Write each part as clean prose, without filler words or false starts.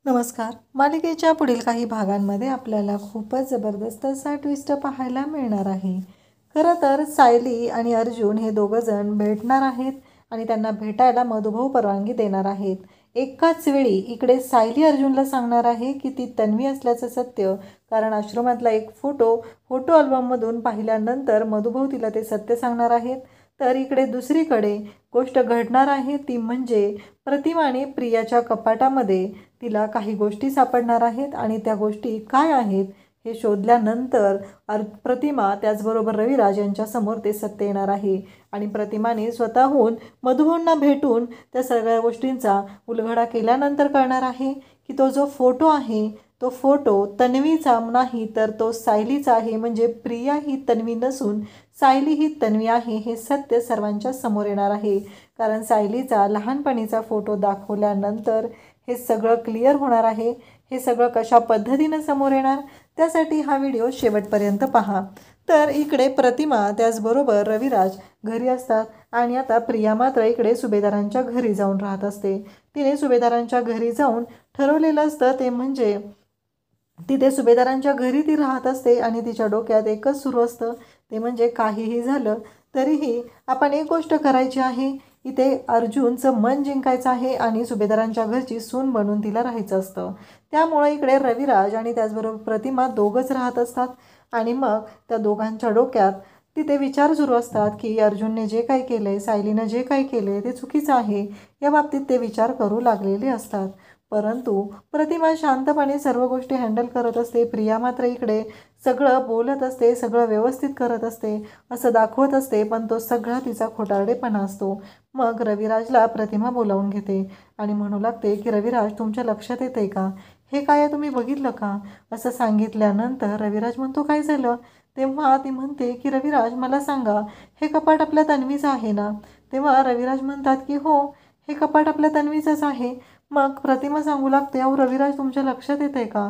नमस्कार. मालिकेच्या पुढील काही भागांमध्ये आपल्याला खूपच जबरदस्त असा ट्विस्ट पाहायला मिळणार आहे. खरं तर सायली आणि अर्जुन हे दोघंजण भेटणार आहेत आणि त्यांना भेटायला मधुभाऊ परवानगी देणार आहेत. एकाच वेळी इकडे सायली अर्जुनला सांगणार आहे की ती तन्वी असल्याचं सत्य, कारण आश्रमातला एक फोटो अल्बममधून पाहिल्यानंतर मधुभाऊ तिला ते सत्य सांगणार आहेत. तर इकडे दुसरीकडे गोष्ट घडणार आहे ती म्हणजे प्रतिमाने प्रियाच्या कपाटामध्ये तिला काही गोष्टी सापडणार आहेत आणि त्या गोष्टी काय आहेत हे शोधल्यानंतर प्रतिमा त्याचबरोबर रविराज यांच्यासमोर ते सत्य येणार आहे आणि प्रतिमाने स्वतःहून मधुभाऊंना भेटून त्या सगळ्या गोष्टींचा उलगडा केल्यानंतर कळणार आहे की तो जो फोटो आहे तो फोटो तन्वीचा नाही तर तो सायलीचा आहे. म्हणजे प्रिया ही तन्वी नसून सायली ही तन्वी आहे हे सत्य सर्वांच्या समोर येणार आहे. कारण सायलीचा लहानपणीचा फोटो दाखवल्यानंतर हे सगळं क्लिअर होणार आहे. हे सगळं कशा पद्धतीनं समोर येणार त्यासाठी हा व्हिडिओ शेवटपर्यंत पहा. तर इकडे प्रतिमा त्याचबरोबर रविराज घरी असतात आणि आता प्रिया मात्र इकडे सुभेदारांच्या घरी जाऊन राहत असते. तिने सुभेदारांच्या घरी जाऊन ठरवलेलं असतं ते म्हणजे तिथे सुभेदारांच्या घरी ती राहत असते आणि तिच्या डोक्यात एकच सुरू असतं ते म्हणजे काहीही झालं तरीही आपण एक गोष्ट करायची आहे. इथे अर्जुनचं मन जिंकायचं आहे आणि सुभेदारांच्या घरची सून बनून तिला राहायचं असतं. त्यामुळे इकडे रविराज आणि त्याचबरोबर प्रतिमा दोघंच राहत असतात आणि मग त्या दोघांच्या डोक्यात तिथे विचार सुरू असतात की अर्जुनने जे काही केलं आहे, सायलीनं जे काही केलं आहे ते चुकीचं आहे. या बाबतीत ते विचार करू लागलेले असतात. परंतु प्रतिमा शांतपणे सर्व गोष्टी हँडल करत असते. प्रिया मात्र इकडे सगळं बोलत असते, सगळं व्यवस्थित करत असते असं दाखवत असते, पण तो सगळा तिचा खोटारडेपणा असतो. मग रविराजला प्रतिमा बोलावून घेते आणि म्हणू लागते की रविराज, तुमच्या लक्षात येते का हे काय आहे, तुम्ही बघितलं का? असं सांगितल्यानंतर रविराज म्हणतो काय झालं? तेव्हा ती म्हणते की रविराज मला सांगा, हे कपाट आपल्या तन्वीचं आहे ना? तेव्हा रविराज म्हणतात की हो, हे कपाट आपल्या तन्वीचंच आहे. मग प्रतिमा सांगू लागते, अहो रविराज, तुमच्या लक्षात येते का?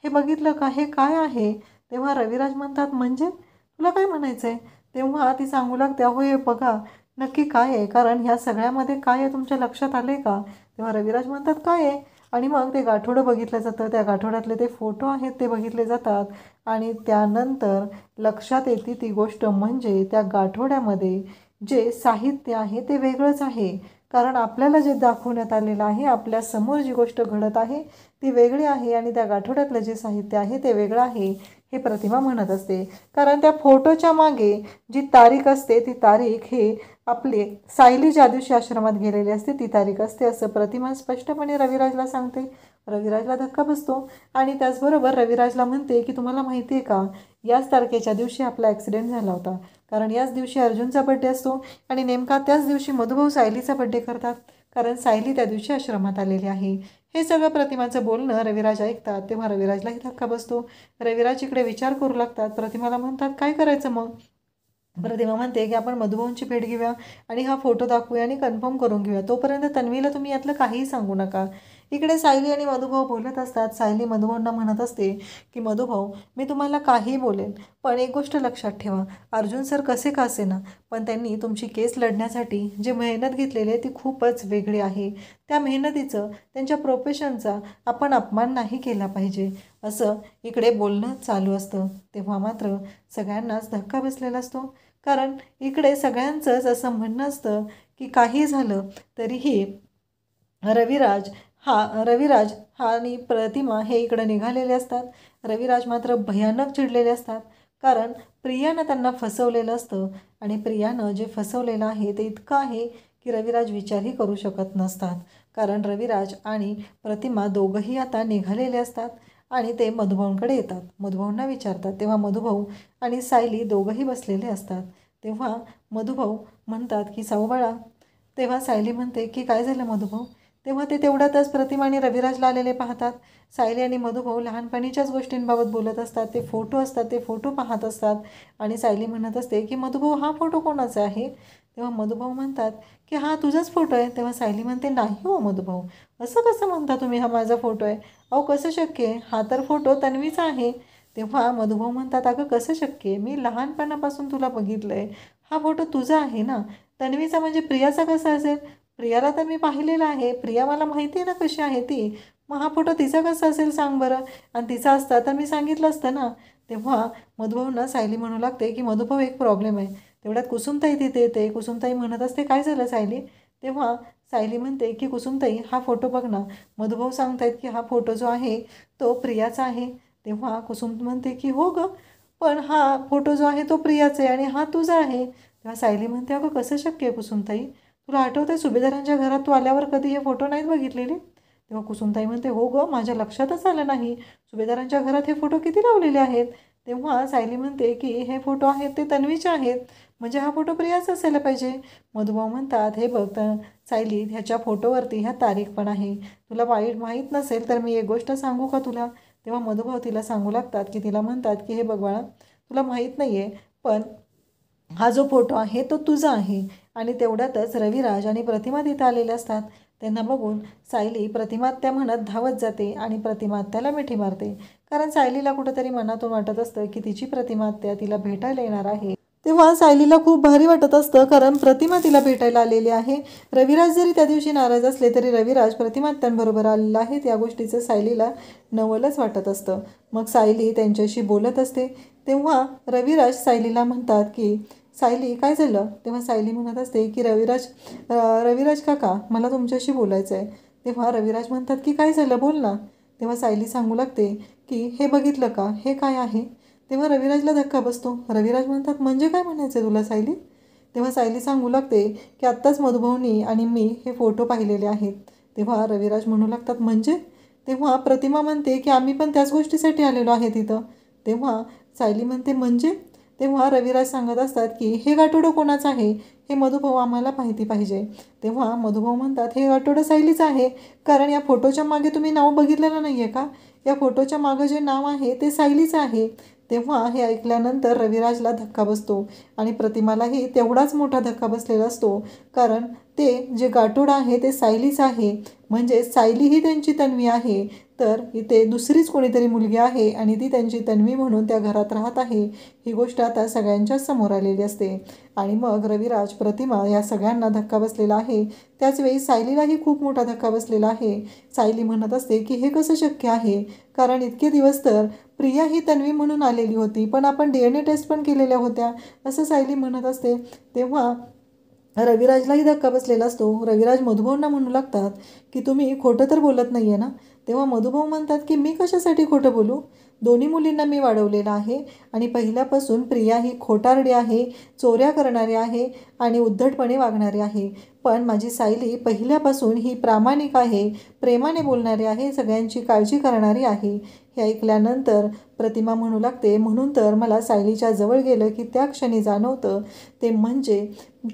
हे बघितलं का? हे काय आहे? तेव्हा रविराज म्हणतात म्हणजे तुला काय म्हणायचं आहे? तेव्हा ती सांगू लागते, अहो हे बघा नक्की काय आहे, कारण ह्या सगळ्यामध्ये काय आहे तुमच्या लक्षात आले का? तेव्हा रविराज म्हणतात काय आहे? आणि मग ते गाठोडं बघितलं जातं. त्या गाठोड्यातले ते फोटो आहेत ते बघितले जातात आणि त्यानंतर लक्षात येते ती गोष्ट म्हणजे त्या गाठोड्यामध्ये जे साहित्य आहे ते वेगळंच आहे. कारण आपल्याला जे दाखवण्यात आलेलं आहे, आपल्यासमोर जी गोष्ट घडत आहे ती वेगळी आहे आणि त्या गाठोड्यातलं जे साहित्य आहे ते वेगळं आहे हे प्रतिमा म्हणत असते. कारण त्या फोटोच्या मागे जी तारीख असते ती तारीख हे आपले सायली ज्या दिवशी आश्रमात गेलेली असते ती तारीख असते असं प्रतिमा स्पष्टपणे रविराजला सांगते. रविराजला धक्का बसतो आणि त्याचबरोबर रविराजला म्हणते की तुम्हाला माहिती आहे का, याच तारखेच्या दिवशी आपला ॲक्सिडेंट झाला होता. कारण याच दिवशी अर्जुनचा बड्डे असतो आणि नेमका त्याच दिवशी मधुभाऊ सायलीचा बड्डे करतात, कारण सायली त्या दिवशी आश्रमात आलेली आहे. हे सगळं प्रतिमाचं बोलणं रविराज ऐकतात. तेव्हा रविराजलाही धक्का बसतो. रविराज इकडे विचार करू लागतात. प्रतिमाला म्हणतात काय करायचं मग? प्रतिमा म्हणते की आपण मधुभाऊंची भेट घेऊया आणि हा फोटो दाखवूया आणि कन्फर्म करून घेऊया. तोपर्यंत तन्वीला तुम्ही यातलं काहीही सांगू नका. इकडे सायली आणि मधुभाऊ बोलत असतात. सायली मधुभाऊंना म्हणत असते की मधुभाऊ, मी तुम्हाला काहीही बोलेल, पण एक गोष्ट लक्षात ठेवा, अर्जुन सर कसे का असेना पण त्यांनी तुमची केस लढण्यासाठी जे मेहनत घेतलेली आहे ती खूपच वेगळी आहे. त्या मेहनतीचं, त्यांच्या प्रोफेशनचा आपण अपमान नाही केला पाहिजे असं इकडे बोलणं चालू असतं. तेव्हा मात्र सगळ्यांनाच धक्का बसलेला असतो. कारण इकडे सगळ्यांचंच असं म्हणणं असतं की काही झालं तरीही रविराज हा आणि प्रतिमा हे इकडं निघालेले असतात. रविराज मात्र भयानक चिडलेले असतात, कारण प्रियानं त्यांना फसवलेलं असतं आणि प्रियानं जे फसवलेलं आहे ते इतकं आहे की रविराज विचारही करू शकत नसतात. कारण रविराज आणि प्रतिमा दोघंही आता निघालेले असतात आणि ते मधुभाऊंकडे येतात. मधुभाऊंना विचारतात. तेव्हा मधुभाऊ आणि सायली दोघंही बसलेले असतात. तेव्हा मधुभाऊ म्हणतात की साऊबाळा. तेव्हा सायली म्हणते की काय झालं मधुभाऊ? तेव्हा ते तेवढ्यातच प्रतिमा आणि रविराजला आलेले पाहतात. सायली आणि मधुभाऊ लहानपणीच्याच गोष्टींबाबत बोलत असतात. ते फोटो असतात ते फोटो पाहत असतात आणि सायली म्हणत असते की मधुभाऊ, हा फोटो कोणाचा आहे? तेव्हा मधुभाऊ म्हणतात की हा तुझाच फोटो आहे. तेव्हा सायली म्हणते नाही हो मधुभाऊ, असं कसं म्हणता तुम्ही, हा माझा फोटो आहे? अहो कसं शक्य आहे, हा तर फोटो तन्वीचा आहे. तेव्हा मधुभाऊ म्हणतात अगं कसं शक्य आहे, मी लहानपणापासून तुला बघितलं आहे, हा फोटो तुझा आहे ना, तन्वीचा म्हणजे प्रियाचा कसा असेल? प्रियाला तर मी पाहिलेलं आहे, प्रिया मला माहिती आहे ना कशी आहे ती. मग हा फोटो तिचा कसा असेल सांग बरं, आणि तिचा असता तर मी सांगितलं असतं ना. तेव्हा मधुभाऊंना सायली म्हणू लागते की मधुभाऊ एक प्रॉब्लेम आहे. तेवढ्यात कुसुमताई तिथे येते. कुसुमताई म्हणत असते काय झालं सायली. तेव्हा सायली म्हणते की कुसुमताई हा फोटो बघ ना. मधुभाऊ सांगतायत की हा फोटो जो आहे तो प्रियाचा आहे. तेव्हा कुसुम म्हणते की हो गं, पण हा फोटो जो आहे तो प्रियाचा आहे आणि हा तुझा आहे. तेव्हा सायली म्हणते अगं कसं शक्य आहे कुसुमताई, तुला आठवतं आहे सुभेदारांच्या घरात तू आल्यावर कधी हे फोटो नाहीत बघितलेले. तेव्हा कुसुमताई म्हणते हो गं, माझ्या लक्षातच आलं नाही, सुभेदारांच्या घरात हे फोटो किती लावलेले आहेत. तेव्हा सायली म्हणते की हे फोटो आहेत ते तन्वीचे आहेत, म्हणजे हा फोटो प्रियाचा असायला पाहिजे. मधुभाऊ म्हणतात हे बघ सायली, ह्याच्या फोटोवरती ह्या तारीख पण आहे. तुला वाईट माहीत नसेल तर मी एक गोष्ट सांगू का तुला. तेव्हा मधुभाऊ तिला सांगू लागतात की तिला म्हणतात की हे बघ बाळा, तुला माहीत नाही आहे पण हा जो फोटो आहे तो तुझा आहे. आणि तेवढ्यातच रविराज आणि प्रतिमा तिथं आलेले असतात. त्यांना बघून सायली प्रतिमात्या म्हणत धावत जाते आणि प्रतिमात्याला मिठी मारते. कारण सायलीला कुठंतरी मनातून वाटत असतं की तिची प्रतिमात्या तिला भेटायला येणार आहे. तेव्हा सायलीला खूप भारी वाटत असतं, कारण प्रतिमा तिला भेटायला आलेली आहे. रविराज जरी त्या दिवशी नाराज असले तरी रविराज प्रतिमात्यांबरोबर आलेला आहे, त्या गोष्टीचं सायलीला नवलच वाटत असतं. मग सायली त्यांच्याशी बोलत असते. तेव्हा रविराज सायलीला म्हणतात की सायली काय झालं. तेव्हा सायली म्हणत असते की रविराज काका, मला तुमच्याशी बोलायचं आहे. तेव्हा रविराज म्हणतात की काय झालं बोल ना. तेव्हा सायली सांगू लागते की हे बघितलं का, हे काय आहे. तेव्हा रविराजला धक्का बसतो. रविराज म्हणतात म्हणजे काय म्हणायचं तुला सायली. तेव्हा सायली सांगू लागते की आत्ताच मधुभाऊनी आणि मी हे फोटो पाहिलेले आहेत. तेव्हा रविराज म्हणू लागतात म्हणजे. तेव्हा प्रतिमा म्हणते की आम्ही पण त्याच गोष्टीसाठी आलेलो आहे तिथं. तेव्हा सायली म्हणते म्हणजे. तेव्हा रविराज सांगत असतात की हे गाठोडं कोणाचं आहे हे मधुभाऊ आम्हाला माहिती पाहिजे. तेव्हा मधुभाऊ म्हणतात हे गाठोडं सायलीचं आहे, कारण या फोटोच्या मागे तुम्ही नाव बघितलेलं नाही आहे का, या फोटोच्या मागं जे नाव आहे ते सायलीचं आहे. तेव्हा हे ऐकल्यानंतर रविराजला धक्का बसतो आणि प्रतिमालाही तेवढाच मोठा धक्का बसलेला असतो, कारण ते जे गाठोडं आहे ते सायलीचं आहे. म्हणजे सायली ही त्यांची तन्वी आहे, तर इथे दुसरीच कोणीतरी मुलगी आहे आणि ती त्यांची तन्वी म्हणून त्या घरात राहत आहे. ही गोष्ट आता सगळ्यांच्याच समोर आलेली असते. आणि मग रविराज, प्रतिमा या सगळ्यांना धक्का बसलेला आहे. त्याचवेळी सायलीलाही खूप मोठा धक्का बसलेला आहे. सायली म्हणत असते की हे कसं शक्य आहे, कारण इतके दिवस तर प्रिया ही तन्वी म्हणून आलेली होती, पण आपण DNA टेस्ट पण केलेल्या होत्या, असं सायली म्हणत असते. तेव्हा रविराजलाही धक्का बसलेला असतो. रविराज मधुभाऊंना म्हणू लागतात की तुम्ही खोटं तर बोलत नाही आहे ना. तेव्हा मधुभाऊ म्हणतात की मी कशासाठी खोटं बोलू, दोन्ही मुलींना मी वाढवलेलं आहे आणि पहिल्यापासून प्रिया ही खोटारडी आहे, चोऱ्या करणारी आहे आणि उद्धटपणे वागणारी आहे. पण माझी सायली पहिल्यापासून ही प्रामाणिक आहे, प्रेमाने बोलणारी आहे, सगळ्यांची काळजी करणारी आहे. हे ऐकल्यानंतर प्रतिमा म्हणू लागते म्हणून तर मला सायलीच्या जवळ गेलं की त्या क्षणी जाणवतं ते म्हणजे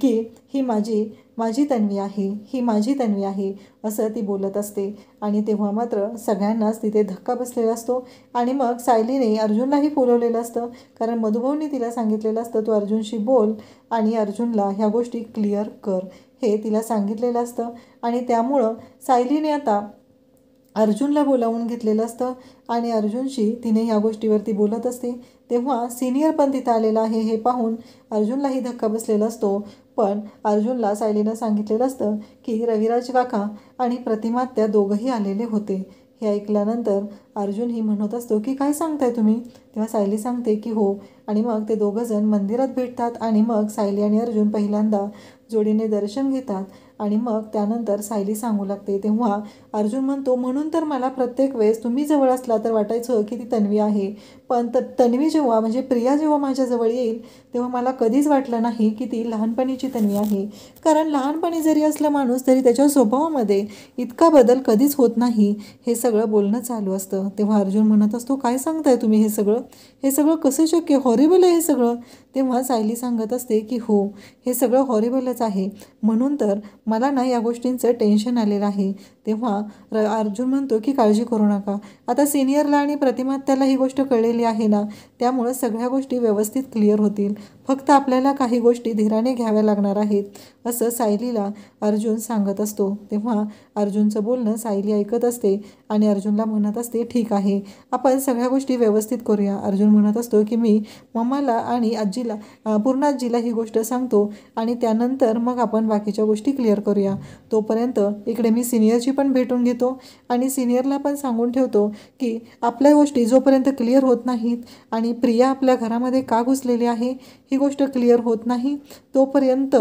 की ही माझी तन्वी आहे, ही माझी तन्वी आहे, असं ती बोलत असते. आणि तेव्हा मात्र सगळ्यांनाच तिथे धक्का बसलेला असतो. आणि मग सायलीने अर्जुनलाही बोलवलेलं असतं, कारण मधुभाऊंनी तिला सांगितलेलं असतं तू अर्जुनशी बोल आणि अर्जुनला ह्या गोष्टी क्लिअर कर, हे तिला सांगितलेलं असतं. आणि त्यामुळं सायलीने आता अर्जुनला बोलावून घेतलेलं असतं आणि अर्जुनशी तिने ह्या गोष्टीवरती बोलत असते. तेव्हा सिनियर पण तिथं आलेला आहे हे पाहून अर्जुनलाही धक्का बसलेला असतो. पण अर्जुनला सायलीनं सांगितलेलं असतं की रविराज काका आणि प्रतिमा त्या दोघंही आलेले होते. हे ऐकल्यानंतर अर्जुनही म्हणत असतो की काय सांगताय तुम्ही. तेव्हा सायली सांगते की हो. आणि मग ते दोघंजण मंदिरात भेटतात आणि मग सायली आणि अर्जुन पहिल्यांदा जोडीने दर्शन घेतात. आणि मग त्यानंतर सायली सांगू लागते. तेव्हा अर्जुन म्हणतो म्हणून तर मला प्रत्येक वेळेस तुम्ही जवळ असला तर वाटायचं की ती तन्वी आहे, पण तन्वी जेव्हा म्हणजे प्रिया जेव्हा माझ्याजवळ येईल तेव्हा मला कधीच वाटलं नाही की ती लहानपणीची तन्वी आहे, कारण लहानपणी जरी असलं माणूस तरी त्याच्या स्वभावामध्ये इतका बदल कधीच होत नाही. हे सगळं बोलणं चालू असतं. तेव्हा अर्जुन म्हणत असतो काय सांगताय तुम्ही, हे सगळं कसं शक्य, हॉरिबल आहे हे सगळं. तेव्हा सायली सांगत असते की हो, हे सगळं हॉरिबलच आहे, म्हणून तर मला ना या गोष्टींचं टेन्शन आलेलं आहे. तेव्हा अर्जुन म्हणतो की काळजी करू नका, आता सिनियरला आणि प्रतिमात्याला ही गोष्ट कळलेली आहे ना, त्यामुळं सगळ्या गोष्टी व्यवस्थित क्लिअर होतील, फक्त आपल्याला काही गोष्टी धीराने घ्याव्या लागणार आहेत, असं सायलीला अर्जुन सांगत असतो. तेव्हा अर्जुनचं बोलणं सायली ऐकत असते आणि अर्जुनला म्हणत असते, ठीक आहे, आपण सगळ्या गोष्टी व्यवस्थित करूया. अर्जुन म्हणत असतो की मी मम्माला आणि आजीला पूर्णाजीला ही गोष्ट सांगतो आणि त्यानंतर मग आपण बाकीच्या गोष्टी क्लिअर करूया. तोपर्यंत इकडे मी सिनियरची पण भेटून घेतो आणि सिनियरला पण सांगून ठेवतो की आपल्या गोष्टी जोपर्यंत क्लिअर होत नाहीत आणि प्रिया आपल्या घरामध्ये का घुसलेली आहे ही गोष्ट क्लिअर होत नाही तोपर्यंत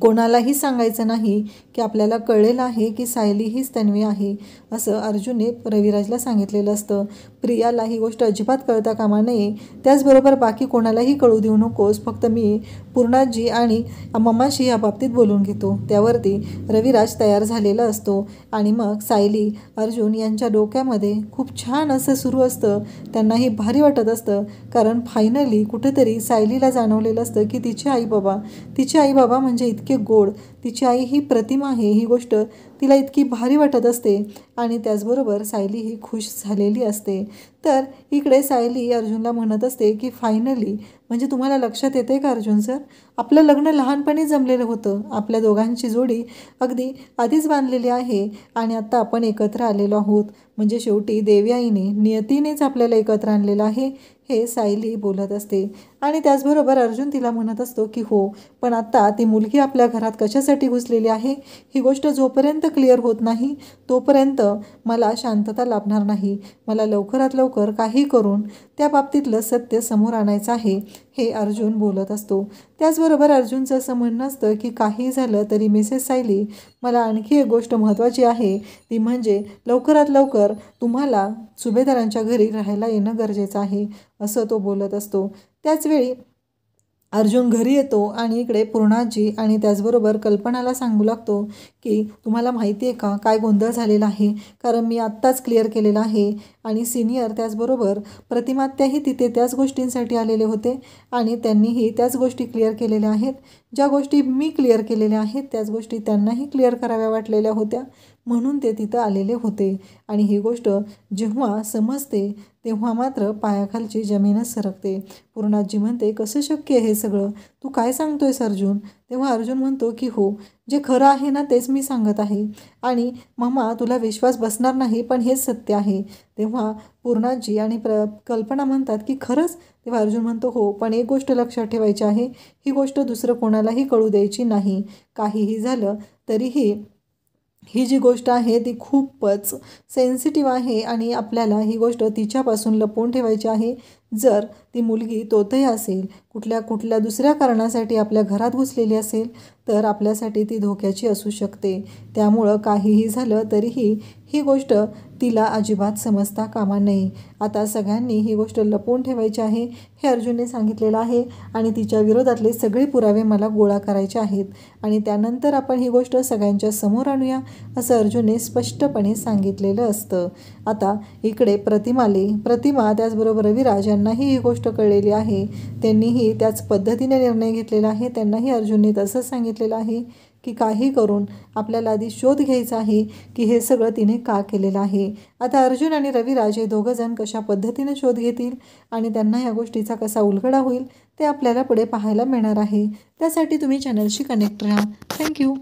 कोणालाही सांगायचं नाही की आपल्याला कळलेलं आहे की सायली हीच तन्वी आहे, असं अर्जुनने रविराजला सांगितलेलं असतं. प्रियाला ही गोष्ट अजिबात कळता कामा नये. त्याचबरोबर बाकी कोणालाही कळू देऊ नकोस, फक्त मी पूर्णाजी आणि मम्माशी या बाबतीत बोलून घेतो. त्यावरती रविराज तयार झालेला असतो आणि मग सायली अर्जुन यांच्या डोक्यामध्ये खूप छान असं सुरू असतं. त्यांनाही भारी वाटत असतं, कारण फायनली कुठेतरी सायलीला जाणवलेलं असतं की तिचे आई बाबा म्हणजे इतके गोड, तिची आई ही प्रतिमा आहे, ही गोष्ट तिला इतकी भारी वाटत असते आणि त्याचबरोबर सायली ही खुश झालेली असते. तर इकडे सायली अर्जुनला म्हणत असते की फायनली, म्हणजे तुम्हाला लक्षात येते का अर्जुन सर, आपलं लग्न लहानपणी जमलेलं होतं, आपल्या दोघांची जोडी अगदी आधीच बांधलेली आहे आणि आता आपण एकत्र आलेलो आहोत. म्हणजे शेवटी देवयाईने नियतीनेच आपल्याला एकत्र आणलेलं आहे, हे सायली बोलत असते. आणि त्याचबरोबर अर्जुन तिला म्हणत असतो की हो, पण आता ती मुलगी आपल्या घरात कशासाठी घुसलेली आहे ही गोष्ट जोपर्यंत क्लिअर होत नाही तोपर्यंत मला शांतता लाभणार नाही. मला लवकरात लवकर काही करून त्या बाबतीतलं सत्य समोर आणायचं आहे, हे अर्जुन बोलत असतो. त्याचबरोबर अर्जुनचं असं म्हणणं असतं की काही झालं तरी मिसेस सायली, मला आणखी एक गोष्ट महत्त्वाची आहे, ती म्हणजे लवकरात लवकर तुम्हाला सुभेदारांच्या घरी राहायला येणं गरजेचं आहे, असं तो बोलत असतो. त्याचवेळी अर्जुन घरी येतो आणि इकडे पूर्णाजी आणि त्याचबरोबर कल्पनाला सांगू लागतो की तुम्हाला माहिती आहे का काय गोंधळ झालेला आहे, कारण मी आत्ताच क्लिअर केलेला आहे. आणि सिनियर त्याचबरोबर प्रतिमात्याही तिथे त्याच गोष्टींसाठी आलेले होते आणि त्यांनीही त्याच गोष्टी क्लिअर केलेल्या आहेत. ज्या गोष्टी मी क्लिअर केलेल्या आहेत त्याच गोष्टी त्यांनाही क्लिअर कराव्या वाटलेल्या होत्या, म्हणून ते तिथं आलेले होते. आणि ही गोष्ट जेव्हा समजते तेव्हा मात्र पायाखालची जमीनच सरकते. पूर्णाजी म्हणते, कसं शक्य आहे हे सगळं, तू काय सांगतोयस अर्जुन? तेव्हा अर्जुन म्हणतो की हो, जे खरं आहे ना तेच मी सांगत आहे आणि मम्मा तुला विश्वास बसणार नाही पण हेच सत्य आहे. तेव्हा पूर्णाजी आणि कल्पना म्हणतात की खरंच? तेव्हा अर्जुन म्हणतो हो, पण एक गोष्ट लक्षात ठेवायची आहे, ही गोष्ट दुसरं कोणालाही कळू द्यायची नाही. काहीही झालं तरीही ही जी गोष्ट आहे ती खूपच सेन्सिटिव्ह आहे आणि आपल्याला ही गोष्ट तिच्यापासून लपवून ठेवायची आहे. जर ती मुलगी तोतही असेल, कुठल्या दुसऱ्या कारणासाठी आपल्या घरात घुसलेली असेल तर आपल्यासाठी ती धोक्याची असू शकते. त्यामुळं काहीही झालं तरीही ही गोष्ट तिला अजिबात समजता कामा नये. आता सगळ्यांनी ही गोष्ट लपवून ठेवायची आहे हे अर्जुनने सांगितलेलं आहे आणि तिच्या विरोधातले सगळे पुरावे मला गोळा करायचे आहेत आणि त्यानंतर आपण ही गोष्ट सगळ्यांच्या समोर आणूया, असं अर्जुनने स्पष्टपणे सांगितलेलं असतं. आता इकडे प्रतिमा त्याचबरोबर रविराज यांनाही ही गोष्ट कळलेली आहे. त्यांनीही त्याच पद्धतीने निर्णय घेतलेला आहे. त्यांनाही अर्जुनने तसंच सांगितलेलं आहे की काही करून आपल्याला आधी शोध घ्यायचा आहे की हे सगळं तिने का केलेलं आहे. आता अर्जुन आणि रविराज हे दोघंजण कशा पद्धतीने शोध घेतील आणि त्यांना या गोष्टीचा कसा उलगडा होईल ते आपल्याला पुढे पाहायला मिळणार आहे. त्यासाठी तुम्ही चॅनलशी कनेक्ट राहा. थँक्यू.